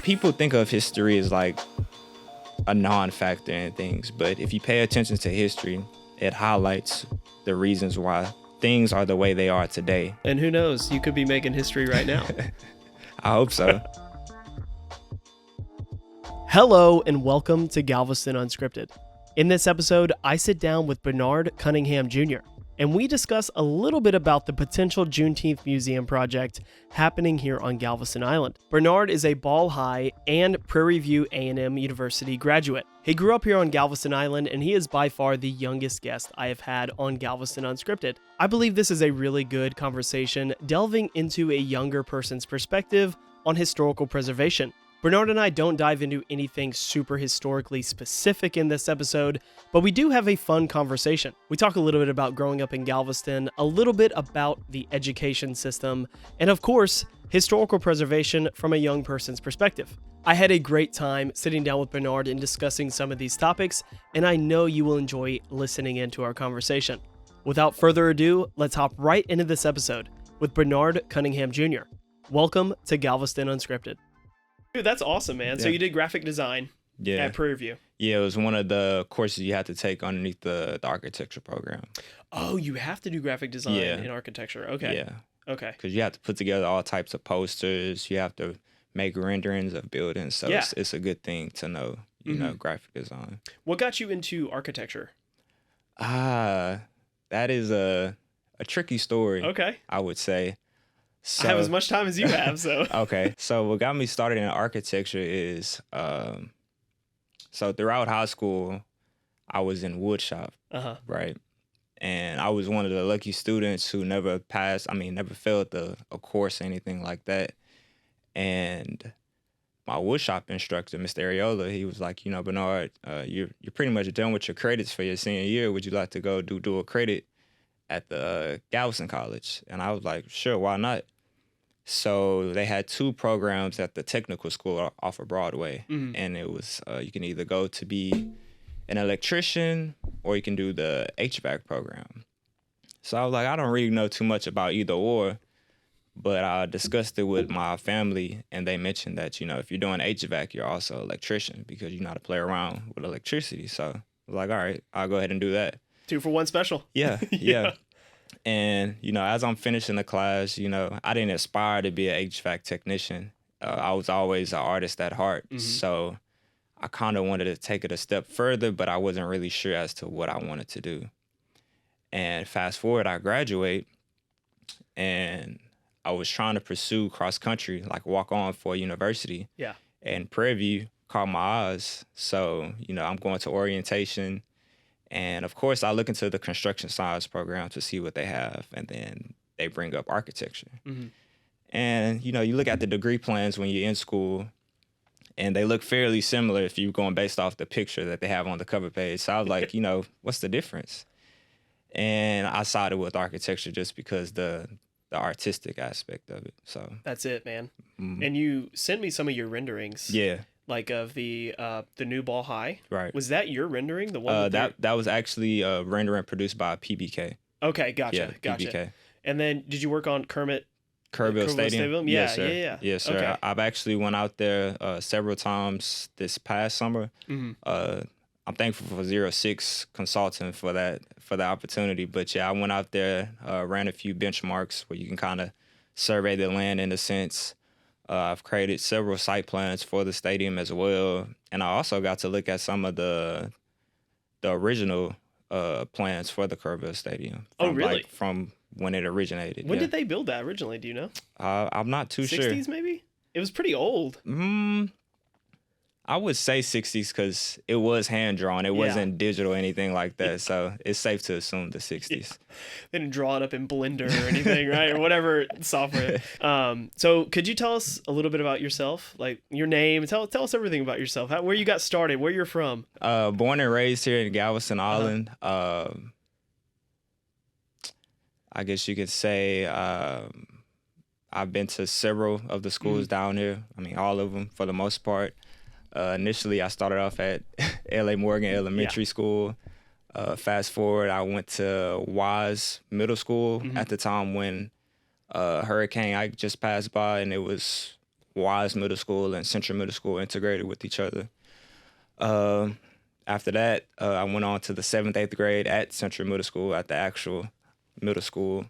People think of history as like a non-factor in things, but if you pay attention to history, it highlights the reasons why things are the way they are today. And who knows, you could be making history right now. I hope so. Hello and welcome to Galveston Unscripted. In this episode, I sit down with Bernard Cunningham Jr. and we discuss a little bit about the potential Juneteenth Museum project happening here on Galveston Island. Bernard is a Ball High and Prairie View A&M University graduate. He grew up here on Galveston Island, and he is by far the youngest guest I have had on Galveston Unscripted. I believe this is a really good conversation delving into a younger person's perspective on historical preservation. Bernard and I don't dive into anything super historically specific in this episode, but we do have a fun conversation. We talk a little bit about growing up in Galveston, a little bit about the education system, and of course, historical preservation from a young person's perspective. I had a great time sitting down with Bernard and discussing some of these topics, and I know you will enjoy listening into our conversation. Without further ado, let's hop right into this episode with Bernard Cunningham Jr. Welcome to Galveston Unscripted. Dude, that's awesome, man. Yeah. So you did graphic design at Prairie View. Yeah, it was one of the courses you had to take underneath the architecture program. Oh, you have to do graphic design in architecture. Okay. Yeah. Okay. Because you have to put together all types of posters. You have to make renderings of buildings. So it's a good thing to know, you know, graphic design. What got you into architecture? That is a tricky story. Okay. I would say. So, I have as much time as you have, so. Okay. So what got me started in architecture is, so throughout high school, I was in woodshop, right? And I was one of the lucky students who never failed a course or anything like that. And my woodshop instructor, Mr. Areola, he was like, you know, Bernard, you're pretty much done with your credits for your senior year. Would you like to go do a credit at the Galveston College? And I was like, sure, why not? So they had two programs at the technical school off of Broadway. And it was, you can either go to be an electrician or you can do the HVAC program. So I was like, I don't really know too much about either or, but I discussed it with my family and they mentioned that, you know, if you're doing HVAC, you're also an electrician because you know how to play around with electricity. So I was like, all right, I'll go ahead and do that. 2 for 1 special. Yeah. And, you know, as I'm finishing the class, you know, I didn't aspire to be an HVAC technician. I was always an artist at heart. So I kind of wanted to take it a step further, but I wasn't really sure as to what I wanted to do. And fast forward, I graduate and I was trying to pursue cross country, like walk on for university. Yeah. And Prairie View caught my eyes. So, you know, I'm going to orientation. And of course, I look into the construction science program to see what they have. And then they bring up architecture. And, you know, you look at the degree plans when you're in school, and they look fairly similar if you're going based off the picture that they have on the cover page. So I was like, you know, what's the difference? And I sided with architecture just because the artistic aspect of it. So that's it, man. And you sent me some of your renderings. Yeah. Like of the new Ball High. Right. Was that your rendering? The one that was actually a rendering produced by PBK. Okay, gotcha. Yeah, gotcha. PBK. And then did you work on Kerrville Stadium? Yeah, Yes, sir. yeah. Yes, sir. Okay. I've actually went out there several times this past summer. I'm thankful for 06 Consulting for the opportunity. But yeah, I went out there, ran a few benchmarks where you can kind of survey the land in a sense. I've created several site plans for the stadium as well. And I also got to look at some of the original plans for the Kerrville Stadium. Oh, really? From when it originated. When did they build that originally? Do you know? I'm not too 60s, sure. 60s maybe? It was pretty old. I would say 60s because it was hand-drawn. It wasn't digital or anything like that. So it's safe to assume the 60s. Yeah. They didn't draw it up in Blender or anything, right? Or whatever software. So could you tell us a little bit about yourself? Like your name? Tell us everything about yourself. Where you got started, where you're from. Born and raised here in Galveston Island. I guess you could say I've been to several of the schools down here. I mean, all of them for the most part. Initially, I started off at L.A. Morgan Elementary School. Fast forward, I went to Wise Middle School at the time when Hurricane Ike just passed by, and it was Wise Middle School and Central Middle School integrated with each other. After that, I went on to the 7th, 8th grade at Central Middle School, at the actual middle school.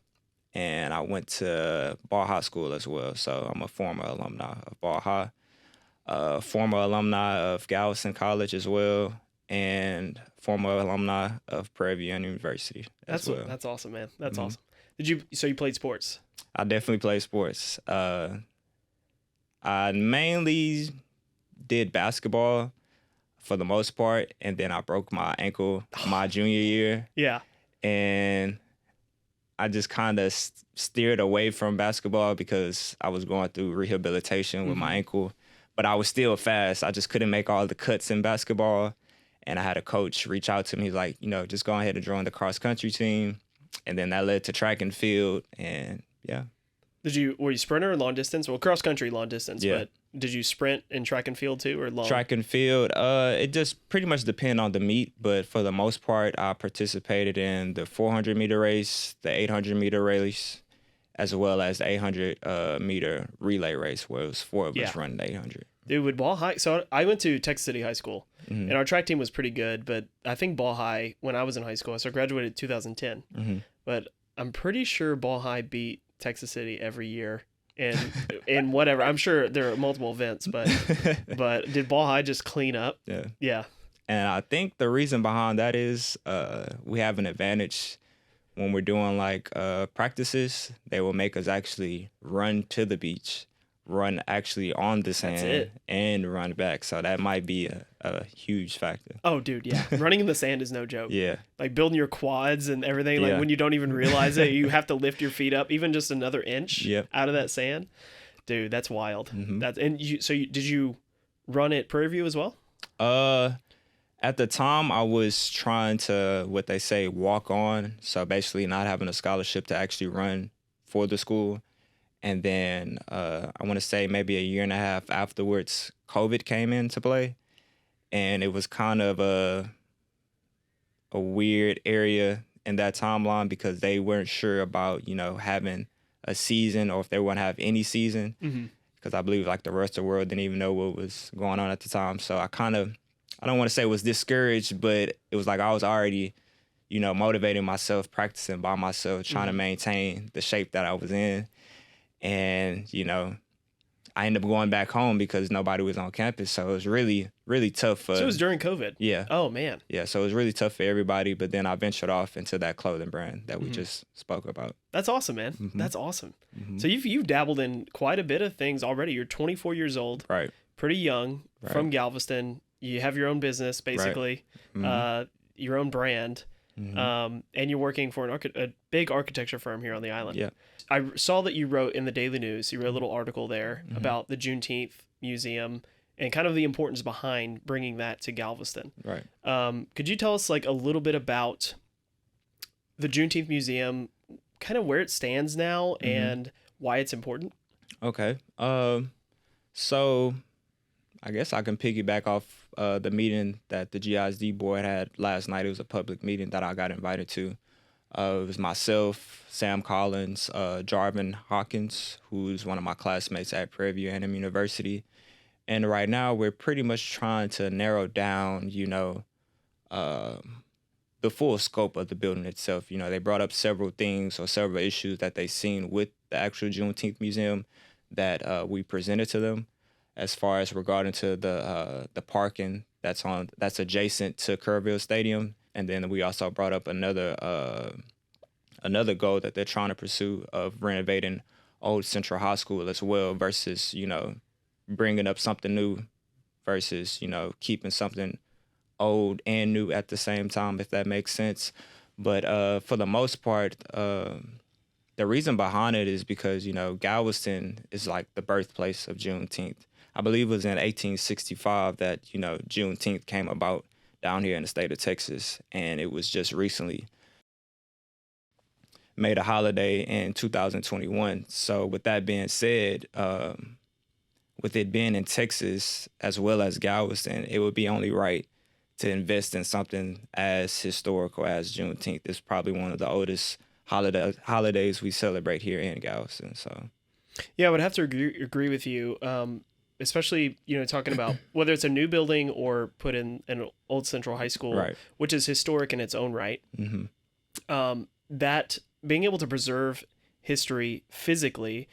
And I went to Ball High School as well. So I'm a former alumni of Ball High, former alumni of Galveston College as well, and former alumni of Prairie University as well. That's awesome, man. That's awesome. So you played sports? I definitely played sports. I mainly did basketball for the most part, and then I broke my ankle my junior year. Yeah. And I just kind of steered away from basketball because I was going through rehabilitation with my ankle, but I was still fast. I just couldn't make all the cuts in basketball. And I had a coach reach out to me. He's like, just go ahead and join the cross country team. And then that led to track and field. And yeah. Were you sprinter or long distance? Well, cross country, long distance, yeah. But did you sprint in track and field too, or long? Track and field, it just pretty much depend on the meet, but for the most part, I participated in the 400-meter race, the 800-meter race, as well as the 800-meter relay race, where it was 4 of us running the 800. Dude, with Ball High, so I went to Texas City High School, and our track team was pretty good, but I think Ball High, when I was in high school, so I graduated in 2010, but I'm pretty sure Ball High beat Texas City every year. And whatever, I'm sure there are multiple events, but did Ball High just clean up? Yeah. And I think the reason behind that is we have an advantage when we're doing like practices. They will make us actually run to the beach, run actually on the sand, and run back. So that might be a huge factor. Oh, dude, yeah. Running in the sand is no joke. Yeah. Like building your quads and everything, like when you don't even realize it, you have to lift your feet up even just another inch out of that sand. Dude, that's wild. Did you run at Prairie View as well? At the time, I was trying to, what they say, walk on. So basically not having a scholarship to actually run for the school. And then I want to say maybe a year and a half afterwards, COVID came into play. And it was kind of a weird area in that timeline because they weren't sure about, having a season or if they want to have any season. Because I believe like the rest of the world didn't even know what was going on at the time. So I don't want to say was discouraged, but it was like I was already, motivating myself, practicing by myself, trying to maintain the shape that I was in. And, I ended up going back home because nobody was on campus. So it was really, really tough. So it was during COVID? Yeah. Oh, man. Yeah, so it was really tough for everybody. But then I ventured off into that clothing brand that we just spoke about. That's awesome, man. That's awesome. So you've dabbled in quite a bit of things already. You're 24 years old. Right. Pretty young, from Galveston. You have your own business, basically, your own brand. And you're working for a big architecture firm here on the island. Yeah. I saw that you wrote in the Daily News, you wrote a little article there about the Juneteenth Museum and kind of the importance behind bringing that to Galveston. Right. Could you tell us like a little bit about the Juneteenth Museum, kind of where it stands now and why it's important? Okay. So I guess I can piggyback off the meeting that the GISD board had last night. It was a public meeting that I got invited to. It was myself, Sam Collins, Jarvin Hawkins, who's one of my classmates at Prairie View University. And right now we're pretty much trying to narrow down, the full scope of the building itself. They brought up several things or several issues that they seen with the actual Juneteenth Museum that we presented to them. As far as regarding to the parking that's adjacent to Kerrville Stadium. And then we also brought up another goal that they're trying to pursue of renovating old Central High School as well versus, bringing up something new versus, keeping something old and new at the same time, if that makes sense. But for the most part, the reason behind it is because, Galveston is like the birthplace of Juneteenth. I believe it was in 1865 that, Juneteenth came about down here in the state of Texas. And it was just recently made a holiday in 2021. So with that being said, with it being in Texas as well as Galveston, it would be only right to invest in something as historical as Juneteenth. It's probably one of the oldest holidays we celebrate here in Galveston. So Yeah, I would have to agree with you, especially, talking about whether it's a new building or put in an old Central High School, Right. which is historic in its own right. Mm-hmm. That being able to preserve history physically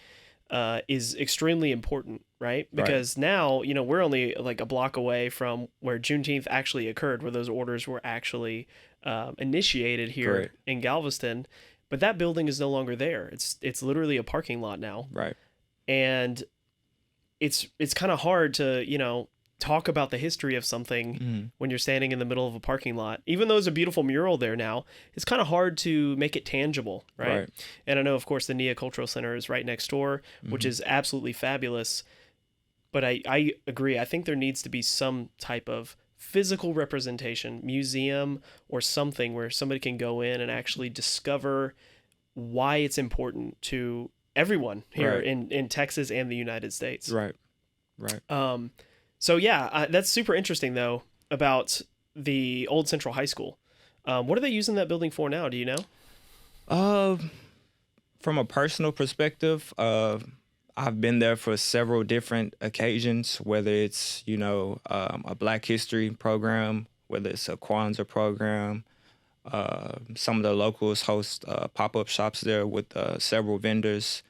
is extremely important, right? Because now, we're only like a block away from where Juneteenth actually occurred, where those orders were actually initiated here Correct. in Galveston. But that building is no longer there. It's literally a parking lot now. Right. And it's kind of hard to, talk about the history of something when you're standing in the middle of a parking lot. Even though there's a beautiful mural there now, it's kind of hard to make it tangible, right? And I know, of course, the Nia Cultural Center is right next door, which is absolutely fabulous. But I agree. I think there needs to be some type of physical representation, museum or something where somebody can go in and actually discover why it's important to everyone here in Texas and the United States. Right. So yeah, that's super interesting though about the old Central High School. What are they using that building for now? Do you know? From a personal perspective, I've been there for several different occasions, whether it's, a Black History program, whether it's a Kwanzaa program. Some of the locals host pop-up shops there with several vendors.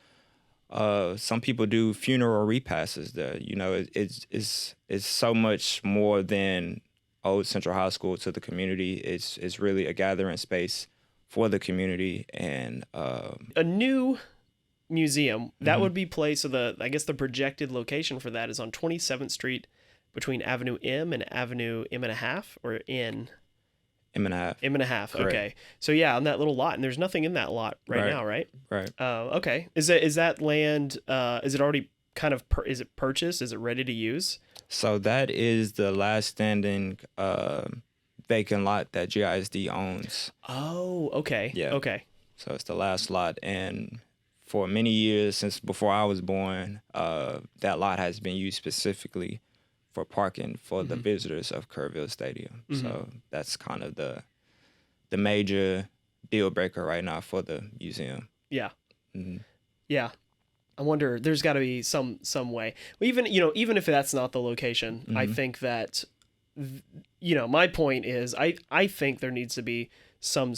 Some people do funeral repasses there. It's so much more than Old Central High School to the community. It's really a gathering space for the community. And a new museum that would be placed. So the projected location for that is on 27th Street between Avenue M and Avenue M and a half, or N. M and a half. M and a half. Correct. Okay. So yeah, on that little lot, and there's nothing in that lot right now, right? Right. Okay. Is that land? Is it already kind of? Is it purchased? Is it ready to use? So that is the last standing vacant lot that GISD owns. Oh, okay. Yeah. Okay. So it's the last lot, and for many years since before I was born, that lot has been used specifically for parking for the visitors of Kerrville Stadium. So that's kind of the major deal breaker right now for the museum. Yeah. Yeah. I wonder, there's got to be some way. Even if that's not the location, I think that my point is I think there needs to be some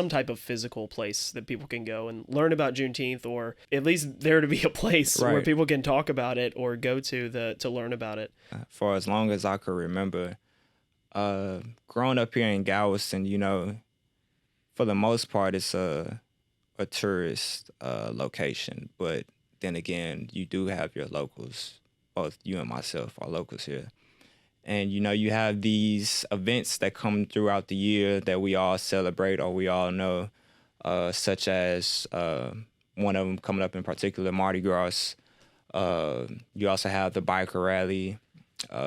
type of physical place that people can go and learn about Juneteenth, or at least there to be a place where people can talk about it or go to learn about it. For as long as I could remember, growing up here in Galveston, for the most part, it's a tourist location. But then again, you do have your locals. Both you and myself are locals here. And, you have these events that come throughout the year that we all celebrate or we all know, such as one of them coming up in particular, Mardi Gras. You also have the biker rally.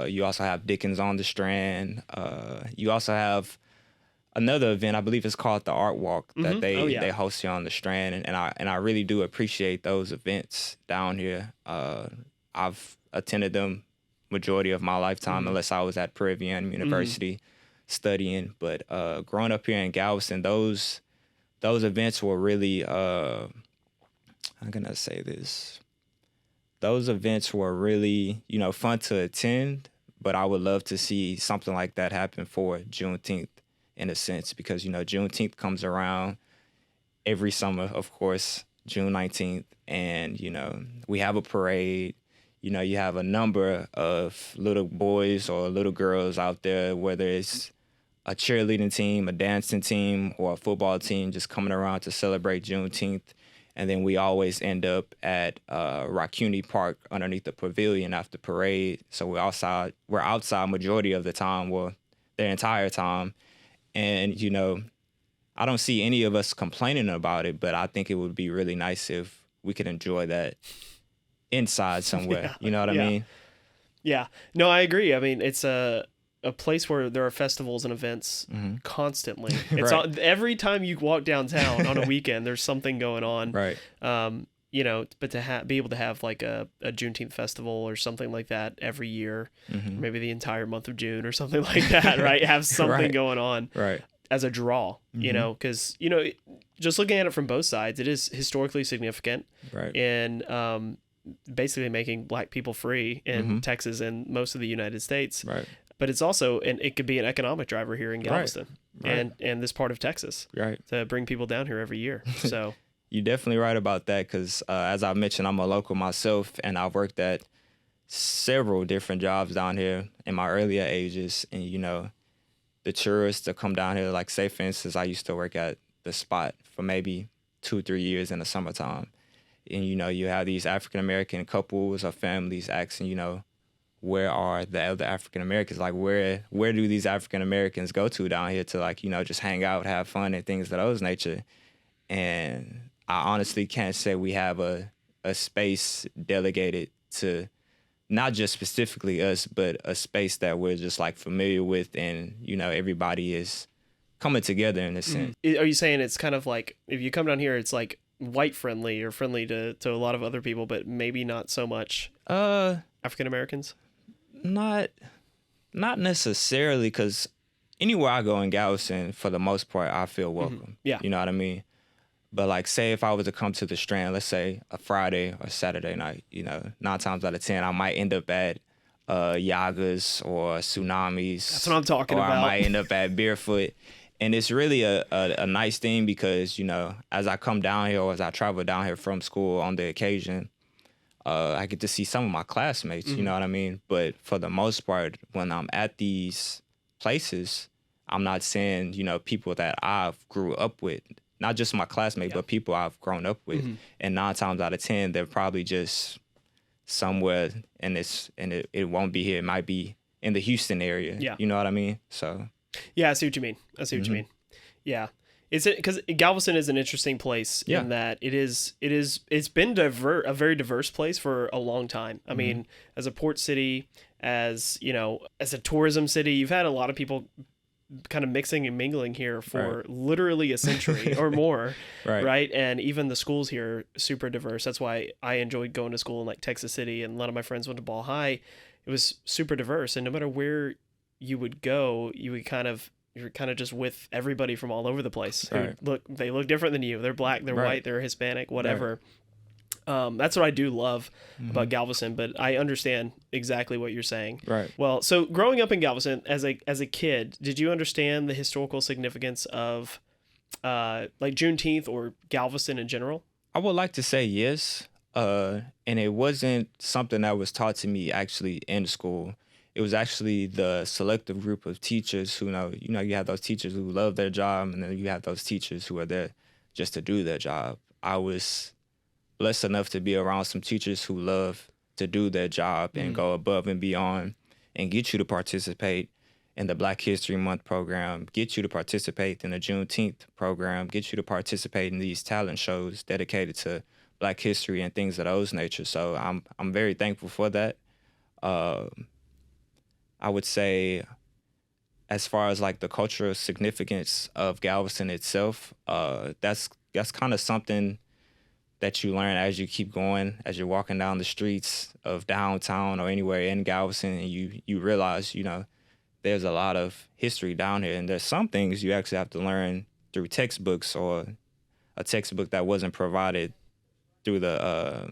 You also have Dickens on the Strand. You also have another event, I believe it's called the Art Walk, that they host here on the Strand. And I really do appreciate those events down here. I've attended them majority of my lifetime, unless I was at Prairie University studying. But growing up here in Galveston, those events were really, how can I say this? Those events were really, fun to attend, but I would love to see something like that happen for Juneteenth in a sense, because, Juneteenth comes around every summer, of course, June 19th, and, we have a parade. You have a number of little boys or little girls out there, whether it's a cheerleading team, a dancing team, or a football team, just coming around to celebrate Juneteenth. And then we always end up at Raccoon Park underneath the pavilion after parade. So we're outside majority of the time, well, the entire time. And, I don't see any of us complaining about it, but I think it would be really nice if we could enjoy that inside somewhere. You know what I mean? Yeah. No, I agree. I mean, it's a place where there are festivals and events constantly. It's every time you walk downtown on a weekend, there's something going on. Right. But to be able to have like a Juneteenth festival or something like that every year, maybe the entire month of June or something like that, right? Have something going on as a draw, because, just looking at it from both sides, it is historically significant. Right. And, basically making black people free in Mm-hmm. Texas and most of the United States. Right. But it's also, and it could be an economic driver here in Galveston Right. and this part of Texas, Right. to bring people down here every year. So You're definitely right about that because, as I mentioned, I'm a local myself, and I've worked at several different jobs down here in my earlier ages. And, you know, the tourists that come down here, like, say, for instance, I used to work at the Spot for maybe 2-3 years in the summertime. And, you know, you have these African-American couples or families asking, you know, where are the other African-Americans? Like, where do these African-Americans go to down here to, like, you know, just hang out, have fun, and things of those nature? And I honestly can't say we have a space delegated to not just specifically us, but a space that we're just, like, familiar with, and, you know, everybody is coming together in a sense. Are you saying it's kind of like, if you come down here, it's like white friendly or friendly to a lot of other people, but maybe not so much African Americans? Not necessarily, because anywhere I go in Galveston, for the most part, I feel welcome. Yeah. You know what I mean? But, like, say if I was to come to the Strand, let's say a Friday or Saturday night, you know, 9 times out of 10, I might end up at Yaga's or Tsunamis. That's what I'm talking or about. I might end up at Barefoot. And it's really a nice thing because, you know, as I come down here or as I travel down here from school on the occasion, I get to see some of my classmates, you know what I mean? But for the most part, when I'm at these places, I'm not seeing, you know, people that I've grew up with, not just my classmates, but people I've grown up with. And 9 times out of 10, they're probably just somewhere it won't be here. It might be in the Houston area. Yeah. You know what I mean? So. Yeah, I see what you mean. Yeah. Is it because Galveston is an interesting place in that it's been a very diverse place for a long time. I mean, as a port city, as you know, as a tourism city, you've had a lot of people kind of mixing and mingling here for literally a century or more, right? And even the schools here are super diverse. That's why I enjoyed going to school in like Texas City, and a lot of my friends went to Ball High. It was super diverse, and no matter where you would go, you're kind of just with everybody from all over the place. They look different than you. They're black, they're white, they're Hispanic, whatever. That's what I do love about Galveston, but I understand exactly what you're saying. Right. Well, so growing up in Galveston as a kid, did you understand the historical significance of like Juneteenth or Galveston in general? I would like to say yes. And it wasn't something that was taught to me actually in school. It was actually the selective group of teachers who you have those teachers who love their job, and then you have those teachers who are there just to do their job. I was blessed enough to be around some teachers who love to do their job and go above and beyond and get you to participate in the Black History Month program, get you to participate in the Juneteenth program, get you to participate in these talent shows dedicated to Black history and things of those nature. So I'm very thankful for that. I would say, as far as like the cultural significance of Galveston itself, that's kind of something that you learn as you keep going, as you're walking down the streets of downtown or anywhere in Galveston, and you realize, you know, there's a lot of history down here, and there's some things you actually have to learn through textbooks or a textbook that wasn't provided through the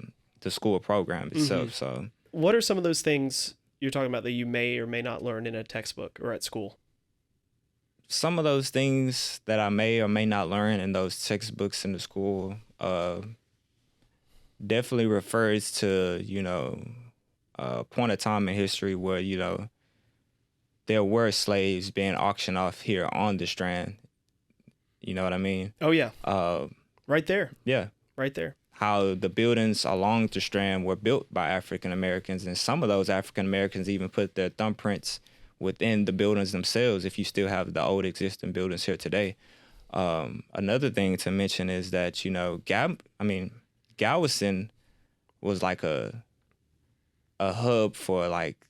school program itself. So, what are some of those things you're talking about that you may or may not learn in a textbook or at school? Some of those things that I may or may not learn in those textbooks in the school definitely refers to, you know, a point of time in history where, you know, there were slaves being auctioned off here on the Strand. You know what I mean? Oh, yeah. Right there. Yeah. Right there. How the buildings along the Strand were built by African Americans, and some of those African Americans even put their thumbprints within the buildings themselves, if you still have the old existing buildings here today. Another thing to mention is that, you know, Galveston was like a hub for like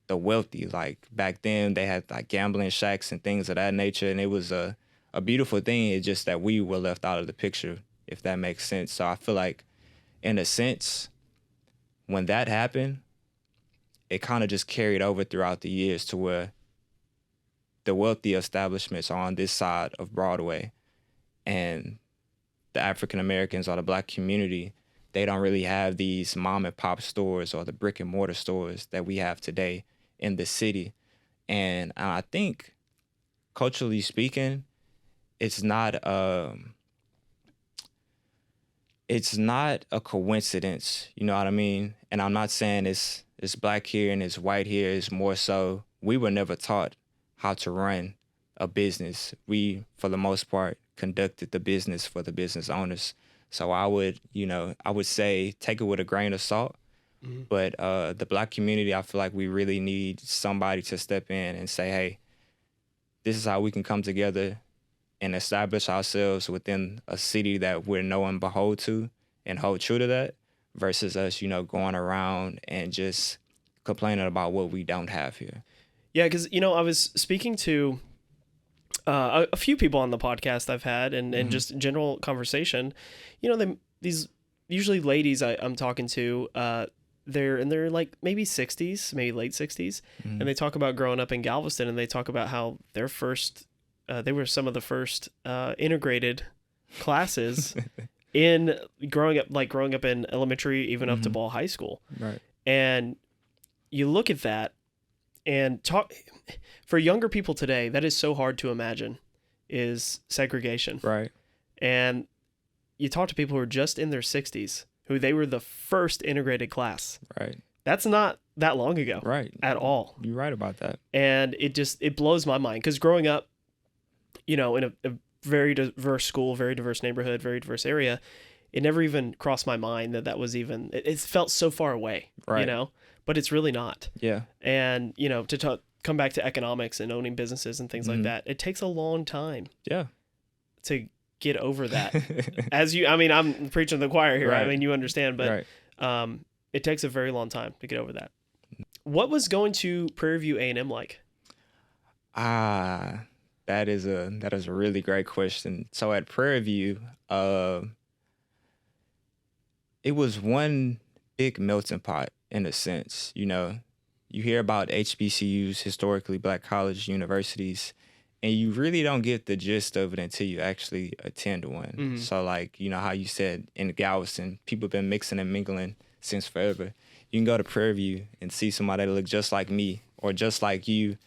the wealthy. Like back then they had like gambling shacks and things of that nature, and it was a beautiful thing. It's just that we were left out of the picture, if that makes sense. So I feel like, in a sense, when that happened, it kind of just carried over throughout the years to where the wealthy establishments are on this side of Broadway, and the African Americans or the Black community, they don't really have these mom and pop stores or the brick and mortar stores that we have today in the city. And I think, culturally speaking, it's not a coincidence, you know what I mean? And I'm not saying it's black here and it's white here. It's more so we were never taught how to run a business. We, for the most part, conducted the business for the business owners. So I would say take it with a grain of salt. Mm-hmm. But the black community, I feel like we really need somebody to step in and say, hey, this is how we can come together and establish ourselves within a city that we're know and behold to and hold true to that, versus us, going around and just complaining about what we don't have here. Yeah, because, I was speaking to a few people on the podcast I've had and mm-hmm. just general conversation. These usually ladies I'm talking to, they're in their like maybe 60s, maybe late 60s, mm-hmm. and they talk about growing up in Galveston, and they talk about how their first, they were some of the first integrated classes in growing up in elementary, even mm-hmm. up to Ball High School. Right. And you look at that and talk for younger people today, that is so hard to imagine, is segregation. Right. And you talk to people who are just in their 60s, who they were the first integrated class. Right. That's not that long ago. Right. At all. You're right about that. And it blows my mind, because growing up, in a very diverse school, very diverse neighborhood, very diverse area, it never even crossed my mind that was even, it felt so far away, right. But it's really not. Yeah. And, to come back to economics and owning businesses and things mm-hmm. like that, it takes a long time. Yeah. To get over that. I'm preaching to the choir here. Right. I mean, you understand, but right. It takes a very long time to get over that. What was going to Prairie View A&M like? That is a really great question. So at Prairie View, it was one big melting pot in a sense. You hear about HBCUs, historically black college universities, and you really don't get the gist of it until you actually attend one. Mm-hmm. So like, how you said in Galveston, people have been mixing and mingling since forever. You can go to Prairie View and see somebody that look just like me or just like you,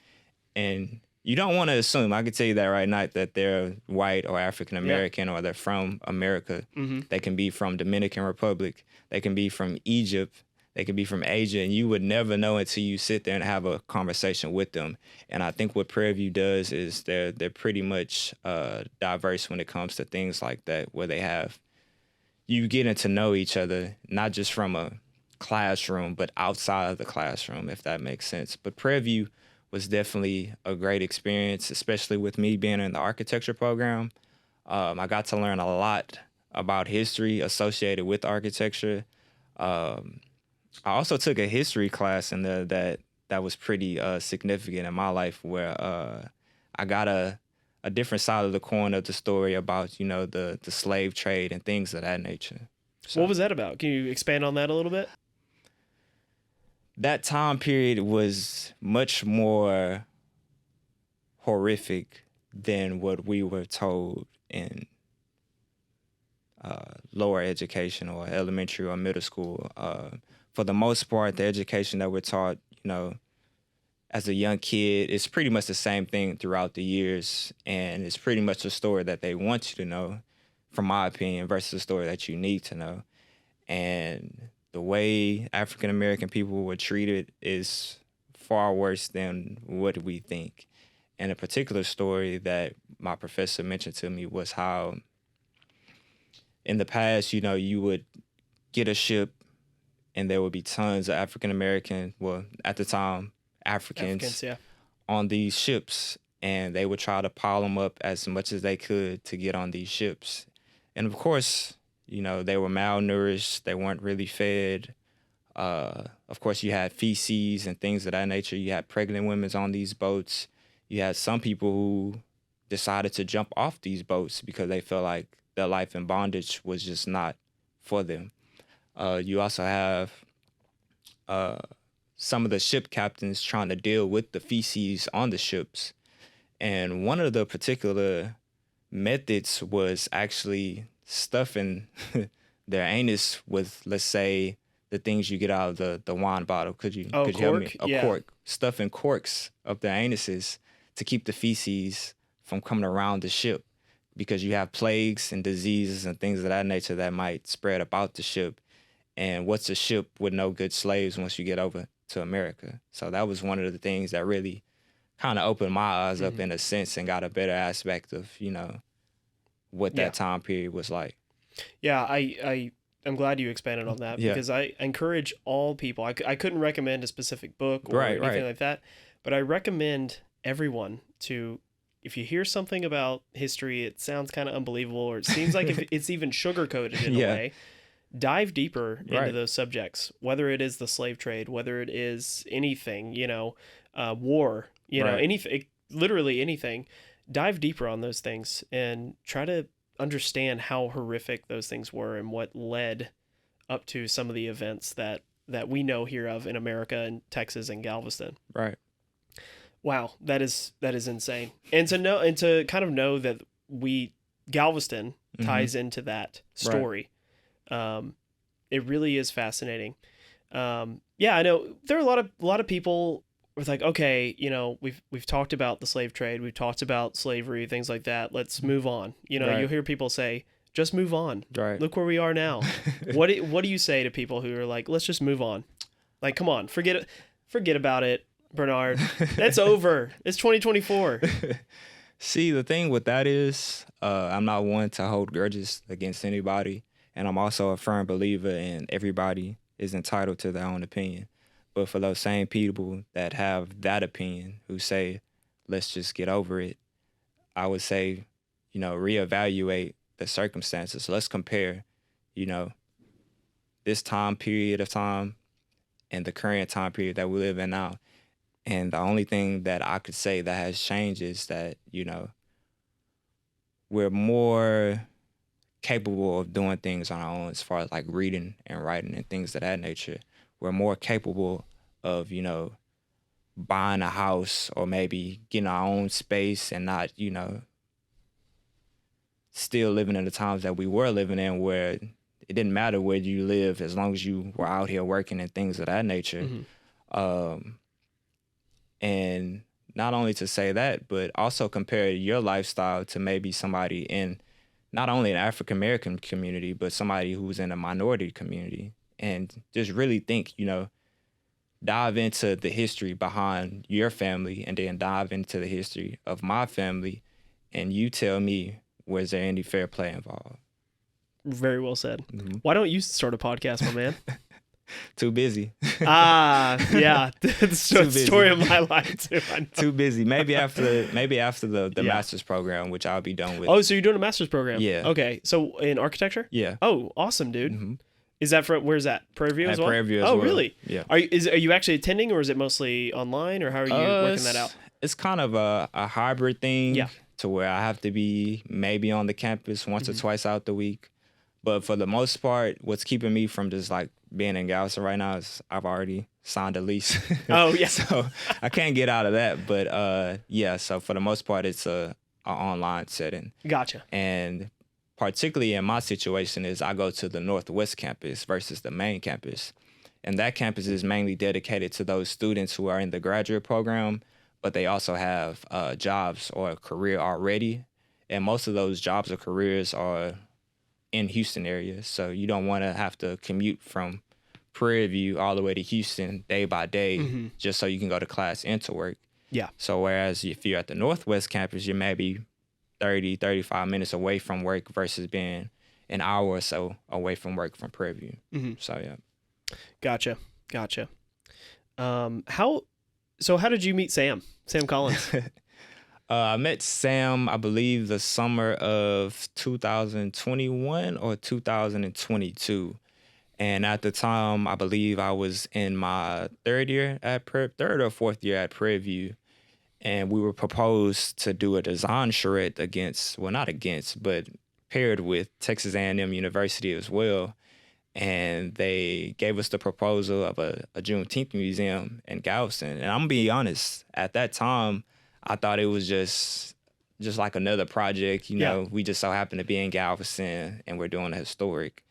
and you don't want to assume, I can tell you that right now, that they're white or African American or they're from America. Mm-hmm. They can be from Dominican Republic. They can be from Egypt. They can be from Asia, and you would never know until you sit there and have a conversation with them. And I think what Prairie View does is they're pretty much diverse when it comes to things like that, where you getting to know each other, not just from a classroom, but outside of the classroom, if that makes sense. But Prairie View was definitely a great experience, especially with me being in the architecture program. I got to learn a lot about history associated with architecture. I also took a history class in there that was pretty significant in my life, where I got a different side of the coin of the story about, the slave trade and things of that nature. So, what was that about? Can you expand on that a little bit? That time period was much more horrific than what we were told in lower education or elementary or middle school. For the most part, the education that we're taught, as a young kid, it's pretty much the same thing throughout the years. And it's pretty much a story that they want you to know, from my opinion, versus a story that you need to know. And the way African-American people were treated is far worse than what we think. And a particular story that my professor mentioned to me was how in the past, you would get a ship and there would be tons of African-American, well, at the time, Africans on these ships, and they would try to pile them up as much as they could to get on these ships. And of course, they were malnourished. They weren't really fed. Of course, you had feces and things of that nature. You had pregnant women on these boats. You had some people who decided to jump off these boats because they felt like their life in bondage was just not for them. You also have some of the ship captains trying to deal with the feces on the ships. And one of the particular methods was actually stuffing their anus with, let's say, the things you get out of the wine bottle. Could you cork? Help me? Yeah. Cork. Stuffing corks up their anuses to keep the feces from coming around the ship, because you have plagues and diseases and things of that nature that might spread about the ship. And what's a ship with no good slaves once you get over to America? So that was one of the things that really kind of opened my eyes up in a sense and got a better aspect of, what that time period was like. Yeah, I'm glad you expanded on that, because I encourage all people. I couldn't recommend a specific book or anything like that, but I recommend everyone to, if you hear something about history, it sounds kind of unbelievable, or it seems like if it's even sugar-coated in a way, dive deeper into those subjects, whether it is the slave trade, whether it is anything, war, anything, literally anything. Dive deeper on those things and try to understand how horrific those things were and what led up to some of the events that we know here of in America and Texas and Galveston. Right. Wow, that is insane. And to kind of know that Galveston ties into that story. It really is fascinating. I know there are a lot of people with like, okay, we've talked about the slave trade, we've talked about slavery, things like that. Let's move on. You'll hear people say, just move on. Right. Look where we are now. What do you say to people who are like, let's just move on? Like, come on, forget about it, Bernard. That's over. It's 2024. See, the thing with that is, I'm not one to hold grudges against anybody. And I'm also a firm believer in everybody is entitled to their own opinion. But for those same people that have that opinion, who say, let's just get over it, I would say, reevaluate the circumstances. Let's compare, this time period of time and the current time period that we live in now. And the only thing that I could say that has changed is that, we're more capable of doing things on our own, as far as like reading and writing and things of that nature. We're more capable of, buying a house or maybe getting our own space and not, still living in the times that we were living in, where it didn't matter where you live as long as you were out here working and things of that nature. And not only to say that, but also compare your lifestyle to maybe somebody in not only an African-American community, but somebody who's in a minority community, and just really think, dive into the history behind your family and then dive into the history of my family, and you tell me, was there any fair play involved? Very well said. Why don't you start a podcast, my man? Too busy. Yeah. The story of my life too. Too busy. Maybe after the master's program, which I'll be done with. Oh, so you're doing a master's program? Yeah. Okay. So in architecture? Yeah. Oh, awesome, dude. Is that where's that? Prairie View as well? Prairie View as well. Oh, really? Yeah. Are you actually attending, or is it mostly online, or how are you working that out? It's kind of a hybrid thing. Yeah. To where I have to be maybe on the campus once or twice out the week. But for the most part, what's keeping me from just like being in Galveston right now is I've already signed a lease. Oh, yeah. So I can't get out of that. But so for the most part, it's a online setting. Gotcha. And particularly in my situation is I go to the Northwest campus versus the main campus. And that campus is mainly dedicated to those students who are in the graduate program, but they also have jobs or a career already. And most of those jobs or careers are in Houston area. So you don't want to have to commute from Prairie View all the way to Houston day by day just so you can go to class and to work. Yeah. So whereas if you're at the Northwest campus, you're maybe 30, 35 minutes away from work versus being an hour or so away from work from Prairie View. So, yeah. Gotcha. How did you meet Sam Collins? I met Sam, I believe, the summer of 2021 or 2022. And at the time, I believe I was in my third or fourth year at Prairie View. And we were proposed to do a design charrette but paired with Texas A&M University as well. And they gave us the proposal of a Juneteenth Museum in Galveston. And I'm going to be honest, at that time, I thought it was just like another project. We just so happened to be in Galveston and we're doing a historic,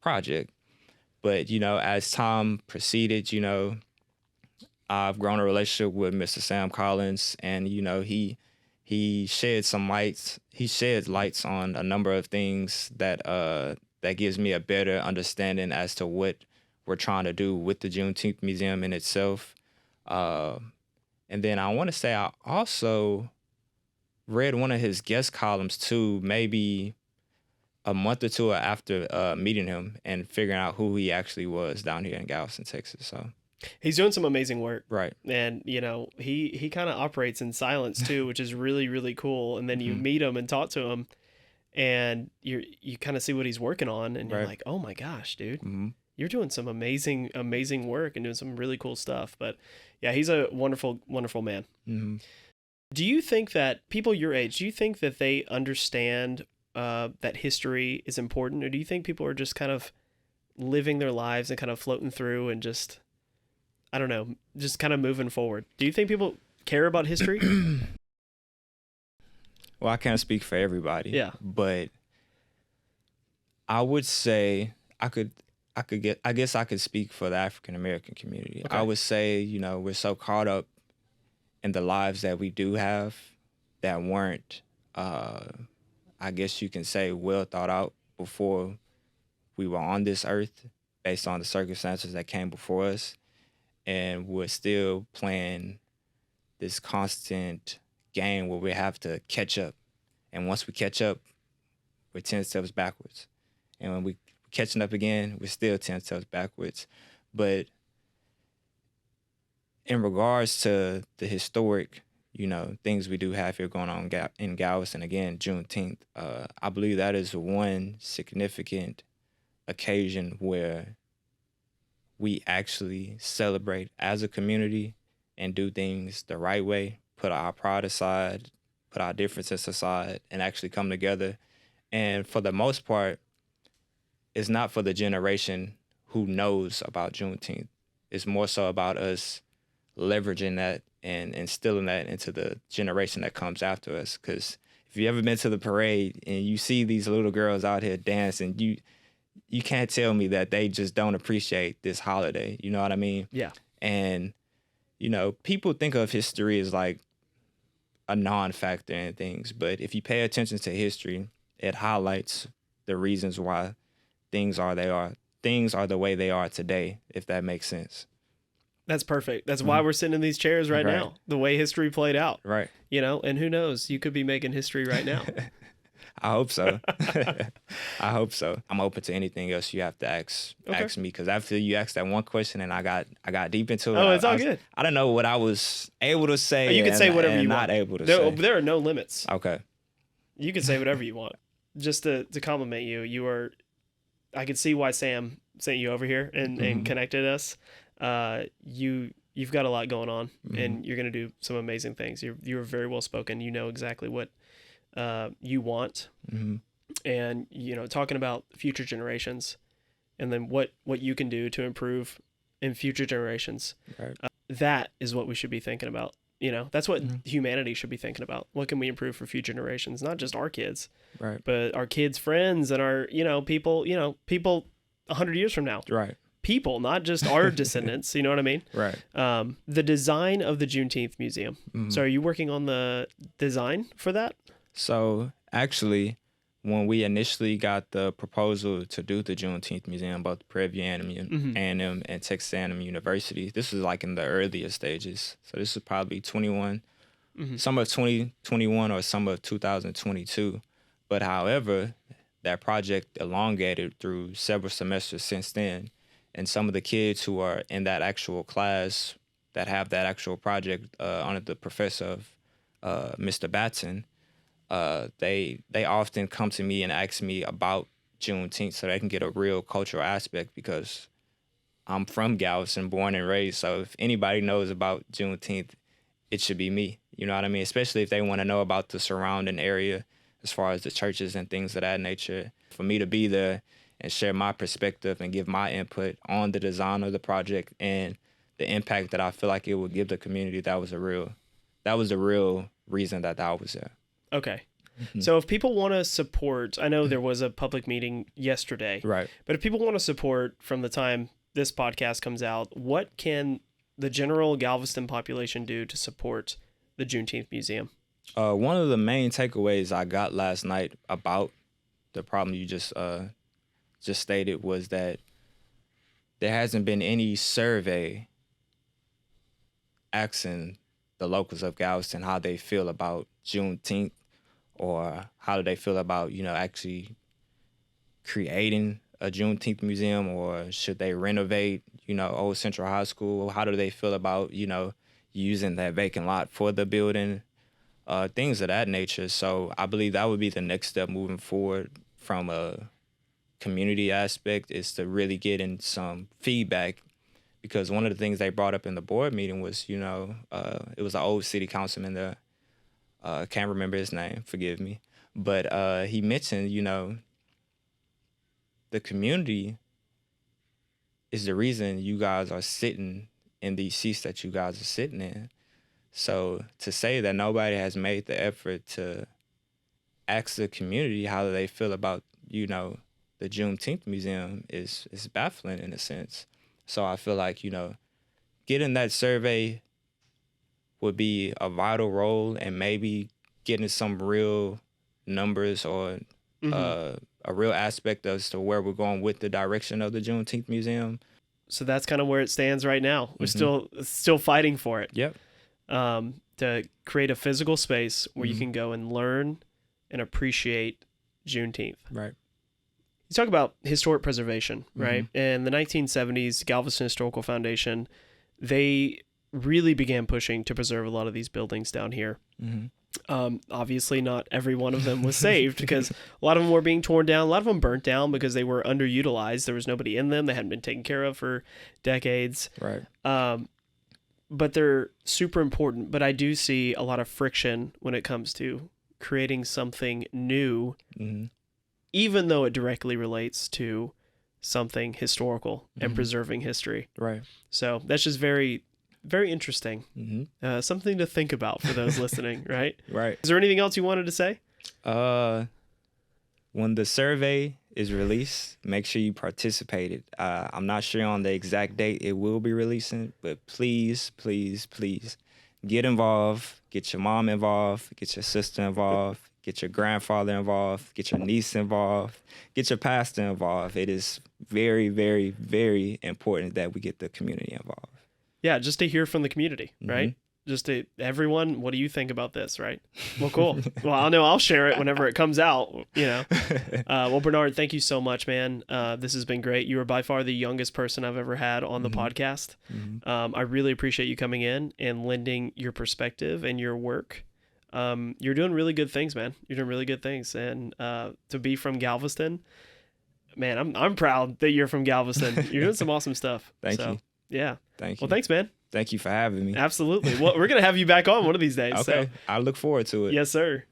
project. But, as time proceeded, I've grown a relationship with Mr. Sam Collins, and, he shed lights on a number of things that gives me a better understanding as to what we're trying to do with the Juneteenth Museum in itself. And then I want to say I also read one of his guest columns too, maybe a month or two after meeting him and figuring out who he actually was down here in Galveston, Texas. So he's doing some amazing work. Right. And, he kind of operates in silence too, which is really, really cool. And then you meet him and talk to him, and you kind of see what he's working on, and you're like, oh my gosh, dude, you're doing some amazing, amazing work and doing some really cool stuff. But yeah, he's a wonderful, wonderful man. Do you think that people your age, do you think that they understand that history is important? Or do you think people are just kind of living their lives and kind of floating through and just, I don't know, just kind of moving forward? Do you think people care about history? Well, I can't speak for everybody. Yeah. But I would say I guess I could speak for the African American community. Okay. I would say, we're so caught up in the lives that we do have that weren't, I guess you can say, well thought out before we were on this earth based on the circumstances that came before us. And we're still playing this constant game where we have to catch up. And once we catch up, we're 10 steps backwards. And when we're catching up again, we're still 10 steps backwards. But in regards to the historic, things we do have here going on in Galveston, again, Juneteenth, I believe that is one significant occasion where we actually celebrate as a community and do things the right way, put our pride aside, put our differences aside, and actually come together. And for the most part, it's not for the generation who knows about Juneteenth. It's more so about us leveraging that and instilling that into the generation that comes after us. Because if you've ever been to the parade and you see these little girls out here dancing, you can't tell me that they just don't appreciate this holiday. You know what I mean? Yeah. And, people think of history as like a non-factor in things. But if you pay attention to history, it highlights the reasons why things are the way they are today, if that makes sense. That's perfect. That's why we're sitting in these chairs right now, the way history played out. Right. And who knows, you could be making history right now. I hope so. I hope so. I'm open to anything else you have to ask me, because after you asked that one question and I got deep into it. Oh, it's all good. I don't know what I was able to say. You can say whatever you want. Not able to say. There are no limits. Okay. You can say whatever you want. Just to compliment you, I could see why Sam sent you over here and connected us. You've got a lot going on, and you're going to do some amazing things. You're very well spoken. You know exactly what you want, and talking about future generations, and then what you can do to improve in future generations. Right. That is what we should be thinking about. That's what humanity should be thinking about. What can we improve for future generations? Not just our kids, right, but our kids' friends and our people 100 years from now. Right. People, not just our descendants. You know what I mean? Right. The design of the Juneteenth Museum. So are you working on the design for that? So actually, when we initially got the proposal to do the Juneteenth Museum, both Prairie A&M and Texas A&M University, this was like in the earlier stages. So this is probably 21, summer of 2021 or summer of 2022. But however, that project elongated through several semesters since then. And some of the kids who are in that actual class that have that actual project under the professor of Mr. Batson, they often come to me and ask me about Juneteenth so they can get a real cultural aspect, because I'm from Galveston, born and raised. So if anybody knows about Juneteenth, it should be me. You know what I mean? Especially if they want to know about the surrounding area as far as the churches and things of that nature. For me to be there and share my perspective and give my input on the design of the project and the impact that I feel like it would give the community, that was the real reason that I was there. Okay. Mm-hmm. So if people want to support, I know there was a public meeting yesterday, right? But if people want to support from the time this podcast comes out, what can the general Galveston population do to support the Juneteenth Museum? One of the main takeaways I got last night about the problem you just stated was that there hasn't been any survey asking the locals of Galveston how they feel about Juneteenth, or how do they feel about, actually creating a Juneteenth museum, or should they renovate, Old Central High School? How do they feel about, using that vacant lot for the building? Things of that nature. So I believe that would be the next step moving forward from a community aspect, is to really get in some feedback. Because one of the things they brought up in the board meeting was, it was an old city councilman there. Can't remember his name, forgive me. But he mentioned, the community is the reason you guys are sitting in these seats that you guys are sitting in. So to say that nobody has made the effort to ask the community how do they feel about, the Juneteenth Museum is baffling in a sense. So I feel like, getting that survey would be a vital role, and maybe getting some real numbers or a real aspect as to where we're going with the direction of the Juneteenth Museum. So that's kind of where it stands right now. We're still fighting for it. Yep. To create a physical space where you can go and learn and appreciate Juneteenth. Right. You talk about historic preservation, right? In the 1970s, Galveston Historical Foundation, they really began pushing to preserve a lot of these buildings down here. Obviously, not every one of them was saved, because a lot of them were being torn down. A lot of them burnt down because they were underutilized. There was nobody in them. They hadn't been taken care of for decades. Right. But they're super important. But I do see a lot of friction when it comes to creating something new, even though it directly relates to something historical and preserving history. Right. So that's just very, very interesting. Something to think about for those listening, right? Right. Is there anything else you wanted to say? When the survey is released, make sure you participated. I'm not sure on the exact date it will be releasing, but please, please, please get involved. Get your mom involved. Get your sister involved. Get your grandfather involved. Get your niece involved. Get your pastor involved. It is very, very, very important that we get the community involved. Yeah, just to hear from the community, right? Just to everyone, what do you think about this, right? Well, cool. Well, I know I'll share it whenever it comes out, Well, Bernard, thank you so much, man. This has been great. You are by far the youngest person I've ever had on the podcast. I really appreciate you coming in and lending your perspective and your work. You're doing really good things, man. You're doing really good things. And to be from Galveston, man, I'm proud that you're from Galveston. You're doing some awesome stuff. Thank you. Yeah. Thank you. Well, thanks, man. Thank you for having me. Absolutely. Well, we're going to have you back on one of these days. Okay. So. I look forward to it. Yes, sir.